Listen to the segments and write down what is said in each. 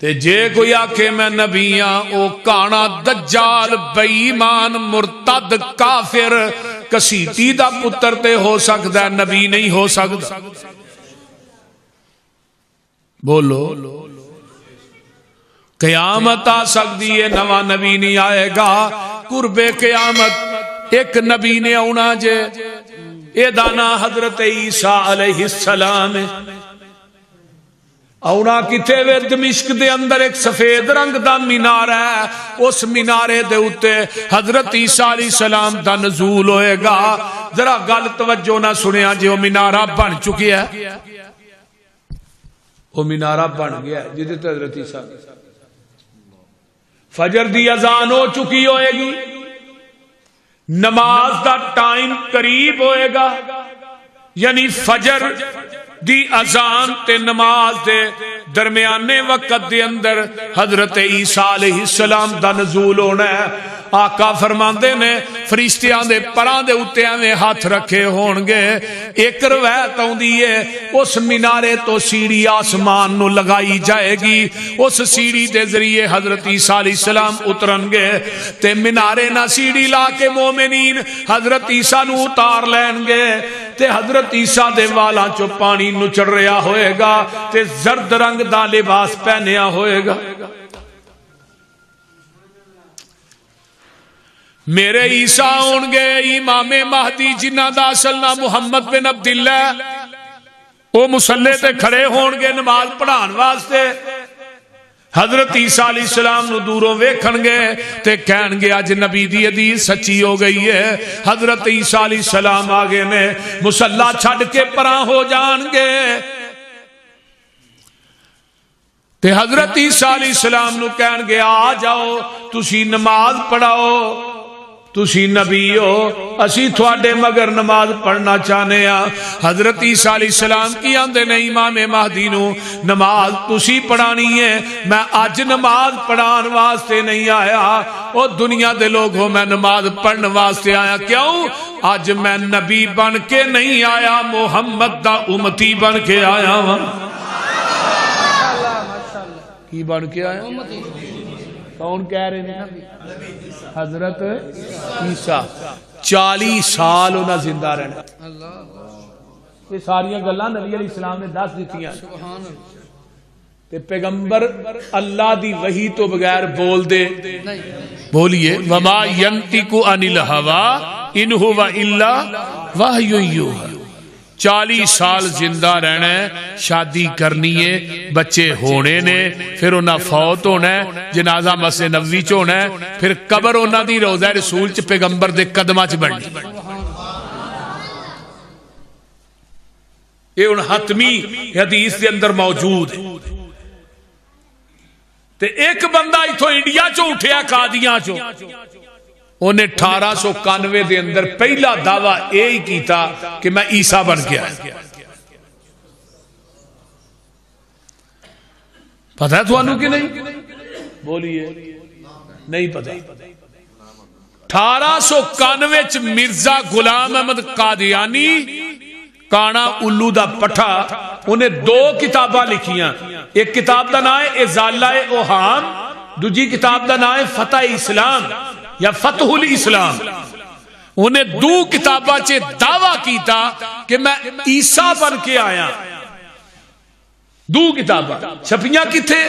تے جے کوئی آکھے میں نبی ہاں او کانا دجال بے ایمان مرتد کافر کسیٹی دا پتر تے ہو سکتا ہے نبی نہیں ہو سکتا بولو قیامت آ سکتی ہے نواں نبی نہیں آئے گا قرب قیامت ایک نبی نے آنا جے اے دانا حضرت عیسیٰ علیہ السلام اونا کتے وے دمشق دے اندر ایک سفید رنگ دا مینار ہے اس مینارے دے اتے حضرت عیسیٰ علیہ السلام دا نزول ہوئے گا ذرا گل توجہ نہ سنیا جے وہ مینارہ بن چکی ہے وہ مینارہ بن گیا ہے جدے تے حضرت عیسیٰ فجر دی اذان ہو چکی ہوئے گی نماز دا ٹائم قریب ہوئے گا یعنی فجر دی اذان تے نماز دے درمیانے وقت دے اندر حضرت عیسیٰ علیہ السلام دا نزول ہونا ہے آقا فرماندے نے فرشتیاں دے پران دے اتے ہمیں ہاتھ رکھے ہونگے ایک روایت ہوندی ہے اس مینارے تو سیڑھی آسمان نو لگائی جائے گی اس سیڑھی دے ذریعے حضرت عیسیٰ علیہ السلام اترنگے تے مینارے نہ سیڑھی لا کے مومنین حضرت عیسیٰ نو اتار لینگے تے حضرت عیسیٰ دے والا چو پانی نچڑ رہا ہوئے گا تے زرد رنگ دا لباس پہنیا ہوئے گا میرے عیسیٰ ہونگے امام مہدی جنہ دا اصل نام محمد بن عبداللہ وہ مصلی تے کھڑے ہونگے نماز پڑھان واسطے حضرت عیسیٰ علیہ السلام نو دوروں ویکھنگے تے کہنگے آج نبی دی حدیث سچی ہو گئی ہے حضرت عیسیٰ علیہ السلام آگے نے مصلی چھڑ کے پراں ہو جانگے تے حضرت عیسیٰ علیہ السلام نو کہنگے آ جاؤ تسی نماز پڑھاؤ تسی نبی ہو اسی تھوڑے مگر نماز پڑھنا چاہنے ہیں حضرت عیسیٰ علیہ السلام کی آندے نے امام مہدی نو نماز تسی پڑھانی ہے میں آج نماز پڑھان واسطے نہیں آیا او دنیا دے لوگ ہو میں نماز پڑھن واسطے آیا کیوں آج میں نبی بن کے نہیں آیا محمد دا امتی بن کے آیا ہوں کی بن کے آیا کون کہہ رہے ہیں حضرت عیسیٰ 40 سال انہاں زندہ رہنا یہ ساریاں گلاں نبی علیہ السلام نے دس دیتیاں تے پیغمبر اللہ دی وحی تو بغیر بول دے بولیے وما ینطق عن الہوی ان هو الا وحی یوحی 40 سال زندہ رہنا ہے شادی کرنی ہے بچے ہونے نے پھر انہاں فوت ہونا ہے جنازہ مسجد نبوی چ ہونا ہے پھر قبر انہاں دی روضہ رسول چ پیغمبر دے قدماں چ بننی یہ ان حتمی حدیث دے اندر موجود ہے تے ایک بندہ ایتھوں انڈیا چ اٹھیا قادیاں چ انہیں 1891 دے اندر پہلا دعویٰ یہی کیتا کہ میں عیسیٰ بن کے آیا پتہ ہے تو انہوں کی نہیں بولیے نہیں پتہ 1891 مرزا غلام احمد قادیانی کانا الو دا پٹھا انہیں 2 کتاباں لکھیاں ایک کتاب دا نام ہے ازالہ اوہام دوجی کتاب دا نام ہے فتح اسلام یا فتح الاسلام انہیں 2 کتاباں چے دعویٰ کیتا کہ میں عیسیٰ بن کے آیا 2 کتاباں چھپیاں کی تھے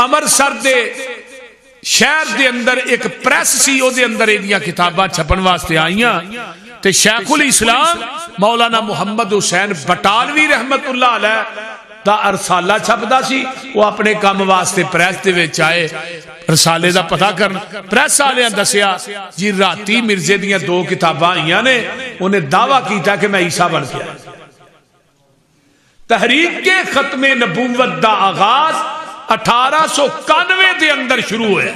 امرسر دے شہر دے اندر ایک پریس سی او دے اندر ایدیاں کتاباں چھپن واسطے آئیاں تے شیخ الاسلام مولانا محمد حسین بٹالوی رحمت اللہ علیہ دا ارسالہ چھپدا سی وہ اپنے کام واسطے پریس دے وچ آئے رسالے دا پتہ کرنا پریس آلیاں دسیا جی راتی مرزے دیاں 2 کتاباں آئیاں نے انہیں دعویٰ کیتا کہ میں عیسیٰ بن کے آیا تحریک کے ختم نبوت دا آغاز 1891 دے اندر شروع ہوئے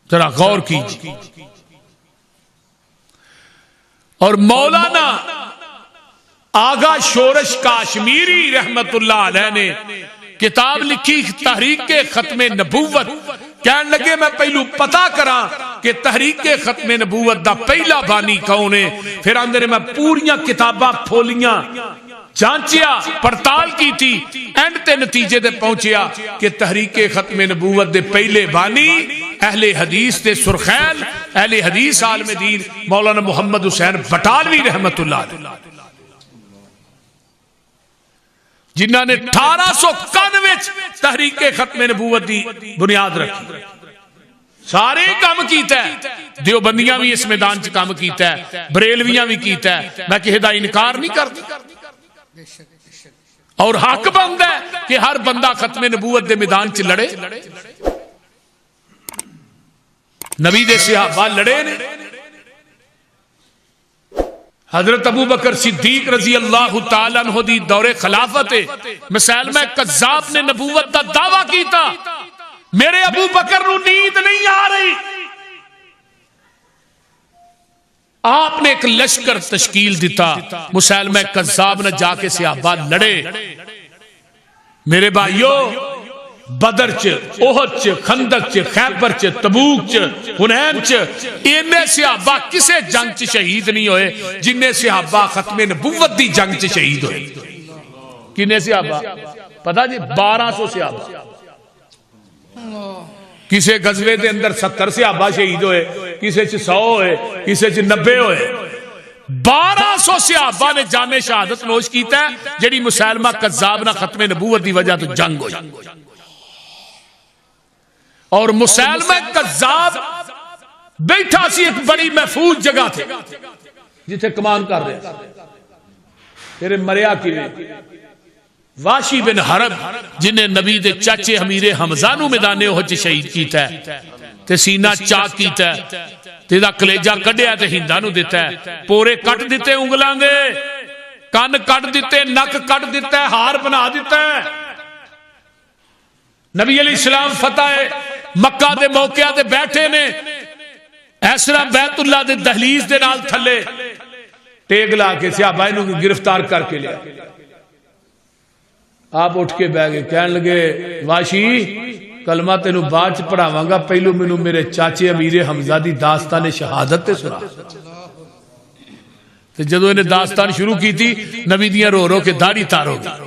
ذرا غور کیجئے اور مولانا آغا شورش کاشمیری رحمت اللہ علیہ نے کتاب لکھی تحریک ختم نبوت کہنے لگے میں پہلو پتا کرا کہ تحریک ختم نبوت دا پہلا بانی کون ہے پھر اندر میں پوریاں کتاباں پھولیاں جانچیا پڑتال کی تھی، اینڈ تے نتیجے دے پہنچیا کہ تحریک ختم نبوت دے پہلے بانی اہل حدیث دے سرخیل، اہل حدیث عالم دین مولانا محمد حسین بٹالوی رحمت اللہ علیہ، جنہاں نے 1891 تحریک ختم نبوت دی بنیاد رکھی، سارے کام کیتا ہے، دیوبندیاں بھی اس میدان چ کام کیتا ہے، بریلویاں بھی کیتا ہے، میں کسی دا انکار نہیں کرتا، اور حق بنتا ہے کہ ہر بندہ ختم نبوت دے میدان چ لڑے۔ نبی دے صحابہ لڑے نے، حضرت ابو بکر صدیق رضی اللہ تعالیٰ عنہ دی دور خلافت مسیلمہ کذاب نے نبوت دا دعویٰ کیتا، میرے ابو بکر نو نیند نہیں آ رہی، آپ نے ایک لشکر تشکیل دیتا، مسیلمہ کذاب نہ جا کے صحابہ لڑے۔ میرے بھائیو، بدر چ، احد چ، خندق چ، خیبر چ، تبوک چ، حنین چ، اینے صحابہ کسے جنگ چ شہید نہیں ہوئے جنہیں صحابہ ختم نبوت دی جنگ چ شہید ہوئے۔ کنے صحابہ؟ پتہ جی 1200 صحابہ، کسے غزوے دے اندر 70 صحابہ شہید ہوئے، کسے چ 100 ہوئے، کسے چ 90 ہوئے، 1200 صحابہ نے جان شہادت نوش کیتا ہے جڑی مسیلمہ کذاب نہ ختم نبوت دی وجہ تو جنگ ہوئی۔ اور مسیلمہ کذاب بیٹھا سی ایک بڑی محفوظ جگہ تھے جتھے کمان کر رہے تیرے مریا کی واشی بن حرب جنہیں نبی دے چاچے امیر حمزہ نو میدان احد شہید کیتا ہے تے سینہ چاک کیتا ہے تے دا کلیجہ کڈیا تے ہندا نو دیتا ہے، پورے کٹ دیتے انگلاں دے، کان کٹ دیتے، نک کٹ دیتا ہے، ہار بنا دیتا ہے۔ نبی علیہ السلام فتح مکہ دے موقعہ دے بیٹھے نے، ایسرا بیت اللہ دے دہلیز دے نال تھلے ٹیک لا کے صحابہ نو گرفتار کر کے لیا۔ آپ اٹھ کے بیٹھ گئے، کہنے لگے واشی کلمہ تینو بعد چ پڑھاواں گا، پہلو مینوں میرے چاچے امیر حمزہ دی داستان شہادت تے سنا۔ تے جدوں انہیں داستان شروع کی تھی، نبی دیاں رو رو کے داڑھی تار ہو گئی۔